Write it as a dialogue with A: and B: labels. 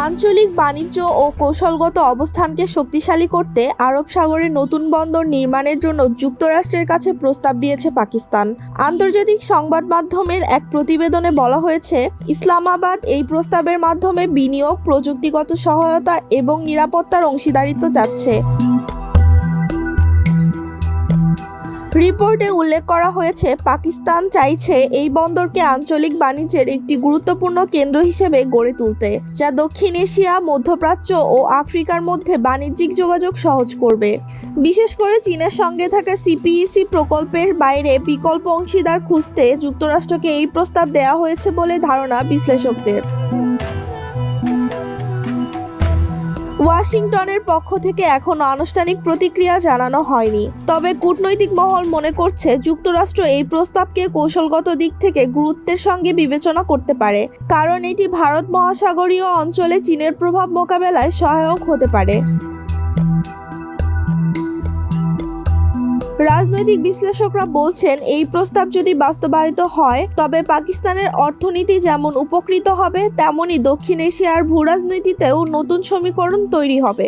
A: আঞ্চলিক বাণিজ্য ও কৌশলগত অবস্থানকে শক্তিশালী করতে আরব সাগরে নতুন বন্দর নির্মাণের জন্য যুক্তরাষ্ট্রের কাছে প্রস্তাব দিয়েছে পাকিস্তান। আন্তর্জাতিক সংবাদ মাধ্যমের এক প্রতিবেদনে বলা হয়েছে, ইসলামাবাদ এই প্রস্তাবের মাধ্যমে বিনিয়োগ, প্রযুক্তিগত সহায়তা এবং নিরাপত্তার অংশীদারিত্ব চাচ্ছে। রিপোর্টে উল্লেখ করা হয়েছে, পাকিস্তান চাইছে এই বন্দরকে আঞ্চলিক বাণিজ্যের একটি গুরুত্বপূর্ণ কেন্দ্র হিসেবে গড়ে তুলতে, যা দক্ষিণ এশিয়া, মধ্যপ্রাচ্য ও আফ্রিকার মধ্যে বাণিজ্যিক যোগাযোগ সহজ করবে। বিশেষ করে চীনের সঙ্গে থাকা সিপিইসি প্রকল্পের বাইরে বিকল্প অংশীদার খুঁজতে যুক্তরাষ্ট্রকে এই প্রস্তাব দেওয়া হয়েছে বলে ধারণা বিশ্লেষকদের। ওয়াশিংটনের পক্ষ থেকে এখনো আনুষ্ঠানিক প্রতিক্রিয়া জানানো হয়নি, তবে কূটনৈতিক মহল মনে করছে যুক্তরাষ্ট্র এই প্রস্তাবকে কৌশলগত দিক থেকে গুরুত্বের সঙ্গে বিবেচনা করতে পারে, কারণ এটি ভারত মহাসাগরীয় অঞ্চলে চীনের প্রভাব মোকাবেলায় সহায়ক হতে পারে। রাজনৈতিক বিশ্লেষকরা বলছেন, এই প্রস্তাব যদি বাস্তবায়িত হয় তবে পাকিস্তানের অর্থনীতি যেমন উপকৃত হবে, তেমনি দক্ষিণ এশিয়ার ভূরাজনীতিতেও নতুন সমীকরণ তৈরি হবে।